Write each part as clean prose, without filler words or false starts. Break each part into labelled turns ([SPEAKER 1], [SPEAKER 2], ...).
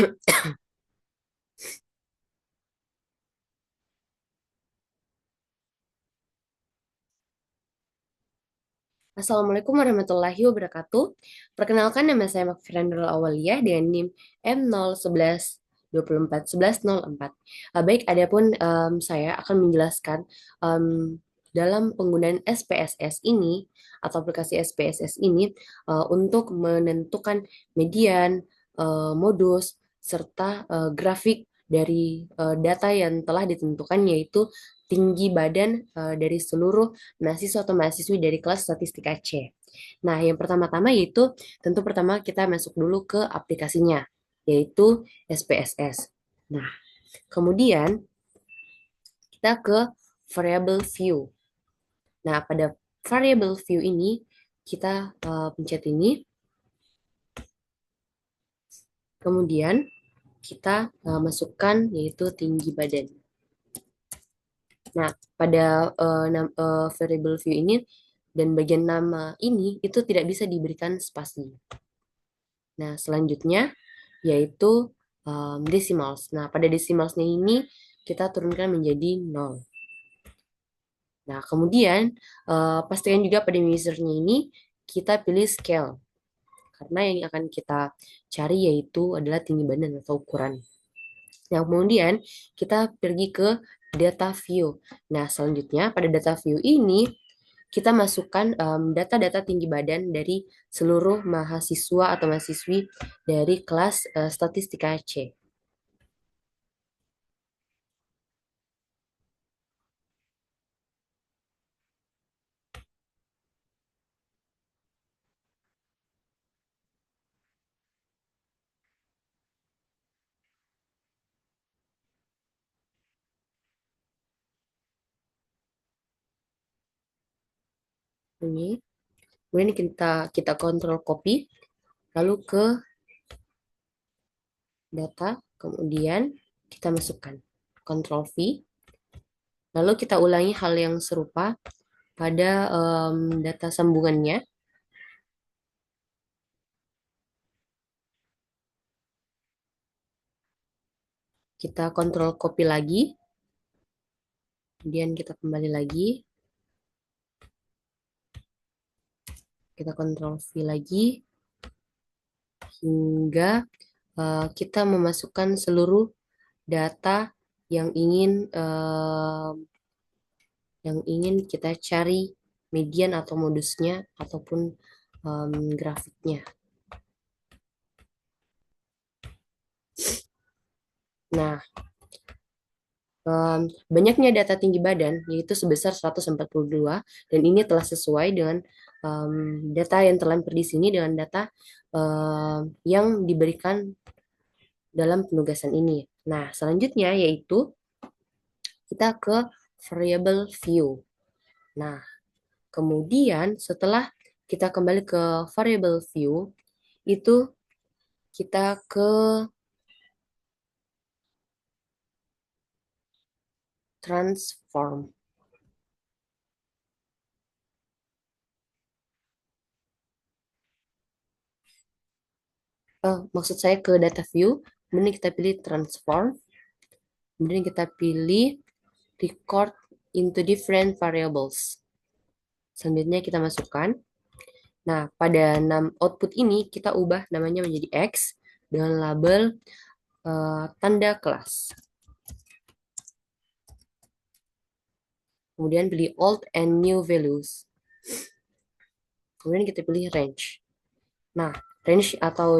[SPEAKER 1] Assalamualaikum warahmatullahi wabarakatuh. Perkenalkan, nama saya Makfiran Nurul Awaliyah dengan NIM M011-24-1104. Baik, adapun saya akan menjelaskan em, dalam penggunaan SPSS ini atau aplikasi SPSS ini untuk menentukan median, modus, serta grafik dari data yang telah ditentukan, yaitu tinggi badan dari seluruh mahasiswa atau mahasiswi dari kelas statistika C. Nah, yang pertama-tama yaitu tentu pertama kita masuk dulu ke aplikasinya, yaitu SPSS. Nah, kemudian kita ke variable view. Nah, pada variable view ini kita pencet ini, kemudian kita masukkan yaitu tinggi badan. Nah, pada variable view ini dan bagian nama ini itu tidak bisa diberikan spasi. Nah, selanjutnya yaitu decimals. Nah, pada decimalsnya ini kita turunkan menjadi 0. Nah, kemudian pastikan juga pada measurenya ini kita pilih scale. Karena yang akan kita cari yaitu adalah tinggi badan atau ukuran. Nah, kemudian kita pergi ke data view. Nah, selanjutnya pada data view ini kita masukkan data-data tinggi badan dari seluruh mahasiswa atau mahasiswi dari kelas statistika C. Ini, kemudian kita kontrol copy, lalu ke data, kemudian kita masukkan Ctrl V, lalu kita ulangi hal yang serupa pada data sambungannya. Kita kontrol copy lagi, kemudian kita kembali lagi, kita kontrol V lagi, hingga kita memasukkan seluruh data yang ingin kita cari median atau modusnya ataupun grafiknya. Nah, banyaknya data tinggi badan yaitu sebesar 142, dan ini telah sesuai dengan data yang terlampir di sini dengan data yang diberikan dalam penugasan ini. Nah, selanjutnya yaitu kita ke variable view. Nah, kemudian setelah kita kembali ke variable view, itu kita ke transform. Maksud saya ke data view, kemudian kita pilih transform, kemudian kita pilih record into different variables. Selanjutnya kita masukkan. Nah, pada output ini kita ubah namanya menjadi X dengan label tanda kelas. Kemudian pilih old and new values. Kemudian kita pilih range. Nah, range atau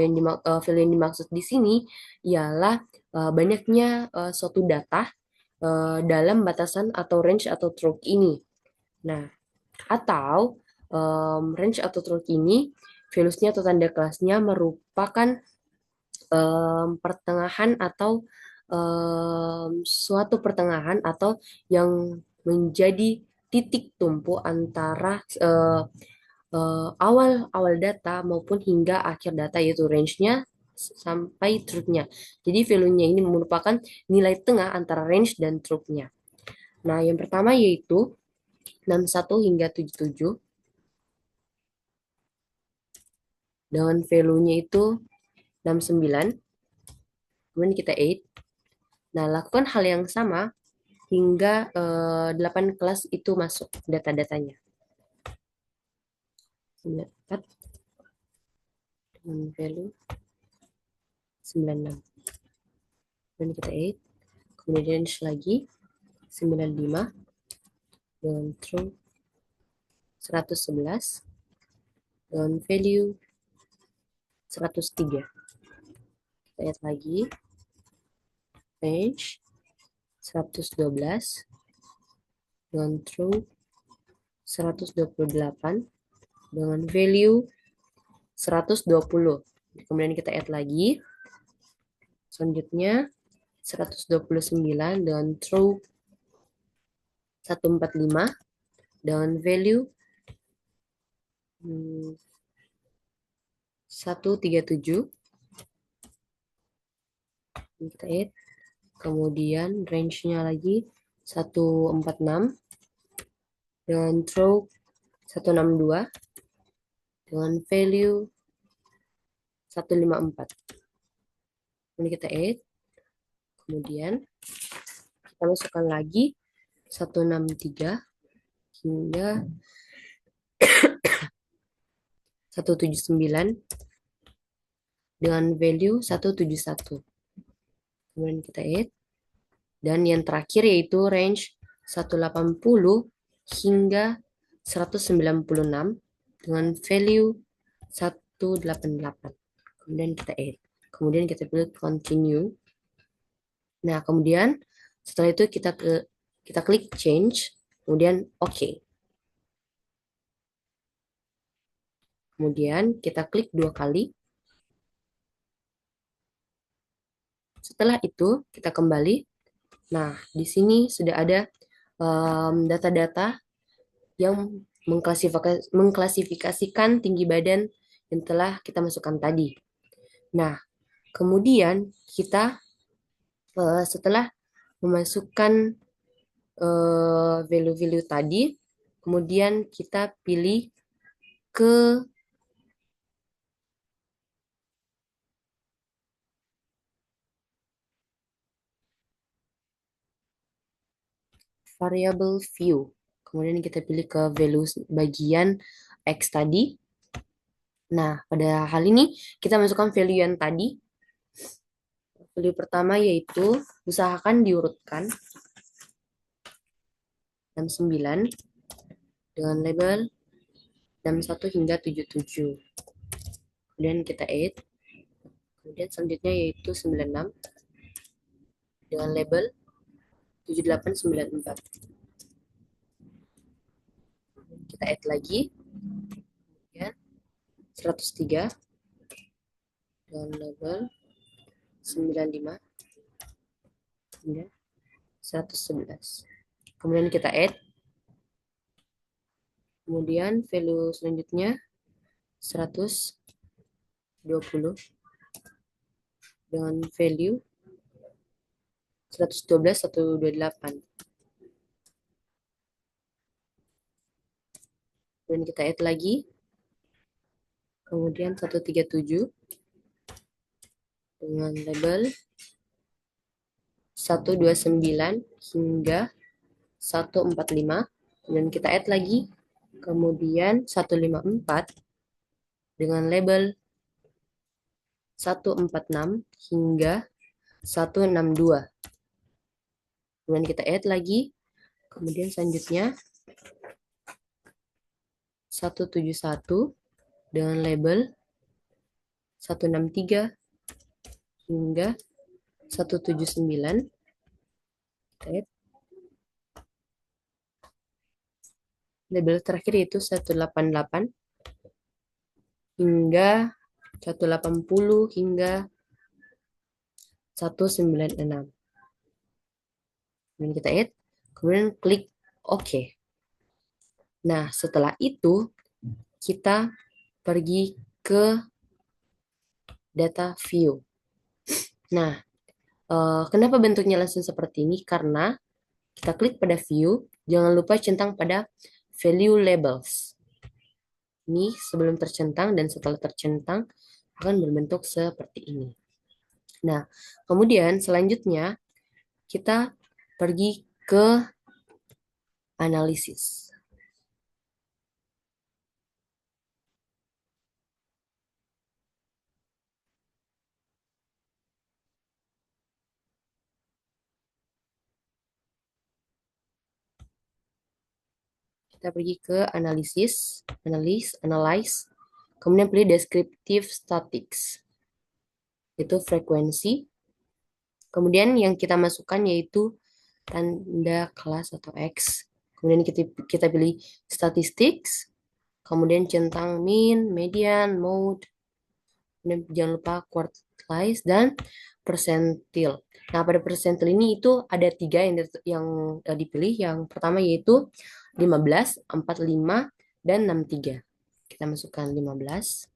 [SPEAKER 1] value yang dimaksud di sini ialah banyaknya suatu data dalam batasan atau range atau truth ini. Nah, atau range atau truth ini values-nya atau tanda kelasnya merupakan pertengahan atau suatu pertengahan atau yang menjadi titik tumpu antara awal awal data maupun hingga akhir data, yaitu range-nya sampai truth-nya. Jadi value-nya ini merupakan nilai tengah antara range dan truth-nya. Nah, yang pertama yaitu 61 hingga 77 dengan value-nya itu 69. kemudian kita add. Nah, lakukan hal yang sama hingga 8 kelas itu masuk data-datanya. 94 dengan value 96. Kemudian kita add. Kemudian lagi 95 dengan true 111 dengan value 103. Kita add lagi range 112 dengan true 128 dengan value 120. Kemudian kita add lagi. Selanjutnya 129 dengan true 145 dengan value 137. Kita add. Kemudian range-nya lagi 146 dengan true 162 dengan value 154. Kemudian kita add. Kemudian kita masukkan lagi 163 hingga 179 dengan value 171. Kemudian kita add. Dan yang terakhir yaitu range 180 hingga 196 dengan value 188. Kemudian kita add. Kemudian kita pilih continue. Nah, kemudian setelah itu kita klik change, kemudian OK. Kemudian kita klik 2 kali. Setelah itu kita kembali. Nah, di sini sudah ada data-data yang mengklasifikasikan tinggi badan yang telah kita masukkan tadi. Nah, kemudian kita setelah memasukkan value-value tadi, kemudian kita pilih ke variable view. Kemudian kita pilih ke value bagian X tadi. Nah, pada hal ini kita masukkan value yang tadi. Value pertama yaitu usahakan diurutkan 69 dengan label 61 hingga 77. Kemudian kita add. Kemudian selanjutnya yaitu 96 dengan label 7894. Kita add lagi. Kemudian 103 dengan label 95. Kemudian 111. Kemudian kita add. Kemudian value selanjutnya 120 dengan value 112 128. Kemudian kita add lagi. Kemudian 137 dengan label 129 hingga 145. Kemudian kita add lagi. Kemudian 154 dengan label 146 hingga 162. Kemudian kita add lagi. Kemudian selanjutnya 171 dengan label 163 hingga 179. Kita add. Label terakhir yaitu 188 hingga 180 hingga 196. Kemudian kita add, kemudian klik OK. Nah, setelah itu kita pergi ke data view. Nah, kenapa bentuknya langsung seperti ini? Karena kita klik pada view, jangan lupa centang pada value labels. Ini sebelum tercentang dan setelah tercentang akan berbentuk seperti ini. Nah, kemudian selanjutnya kita pergi ke analisis. Kita pergi ke analisis, analyze, kemudian pilih descriptive statistics. Itu frekuensi. Kemudian yang kita masukkan yaitu tanda kelas atau X. Kemudian kita pilih statistics, kemudian centang mean, median, mode, kemudian jangan lupa quartile dan persentil. Nah, pada persentil ini itu ada tiga yang dipilih. Yang pertama yaitu 15, 45, dan 63. Kita masukkan 15,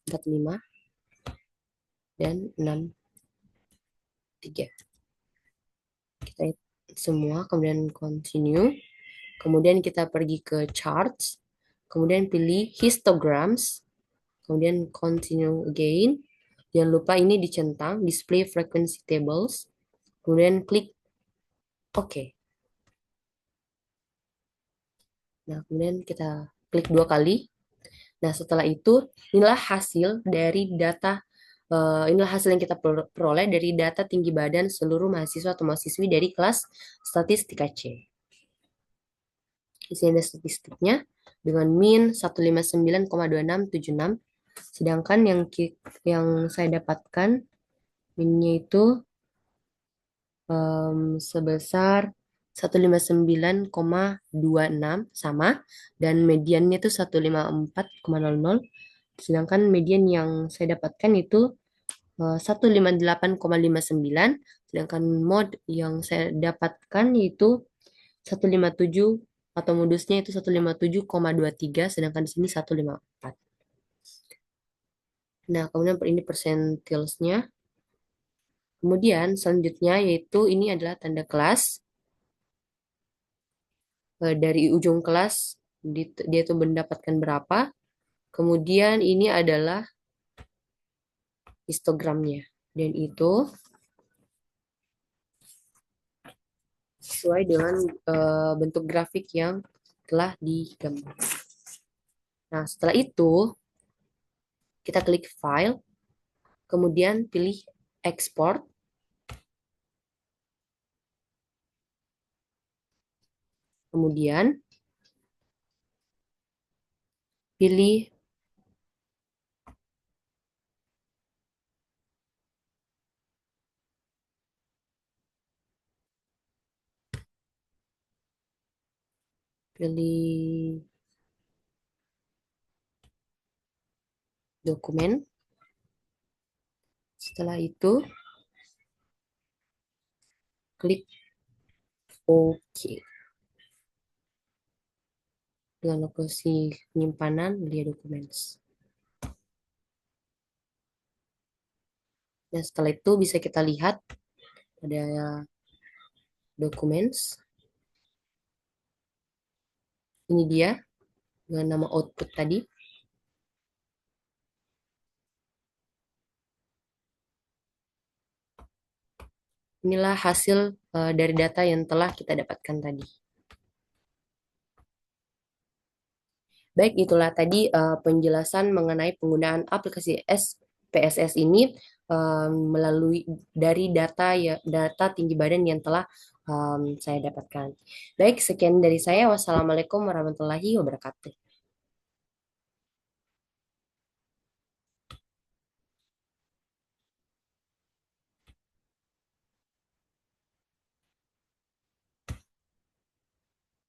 [SPEAKER 1] 45, dan 63. Kita semua, kemudian continue. Kemudian kita pergi ke charts, kemudian pilih histograms, kemudian continue again. Jangan lupa ini dicentang, display frequency tables, kemudian klik OK. Nah, kemudian kita klik dua kali. Nah, setelah itu, inilah hasil dari data, inilah hasil yang kita peroleh dari data tinggi badan seluruh mahasiswa atau mahasiswi dari kelas Statistika C. Di sini ada statistiknya dengan min 159,2676. Sedangkan yang saya dapatkan minnya itu sebesar 159,26 sama, dan mediannya itu 154,00. Sedangkan median yang saya dapatkan itu 158,59, sedangkan mod yang saya dapatkan itu 157, atau modusnya itu 157,23, sedangkan di sini 154. Nah, kemudian ini persentilesnya. Kemudian selanjutnya yaitu ini adalah tanda kelas. Dari ujung kelas dia itu mendapatkan berapa. Kemudian ini adalah histogramnya. Dan itu sesuai dengan bentuk grafik yang telah digambar. Nah, setelah itu kita klik file, kemudian pilih export. Kemudian pilih dokumen. Setelah itu klik OK. Dengan lokasi penyimpanan media dokumen. Nah, setelah itu bisa kita lihat ada dokumen. Ini dia dengan nama output tadi. Inilah hasil dari data yang telah kita dapatkan tadi. Baik, itulah tadi penjelasan mengenai penggunaan aplikasi SPSS ini melalui dari data tinggi badan yang telah saya dapatkan. Baik, sekian dari saya. Wassalamualaikum warahmatullahi wabarakatuh.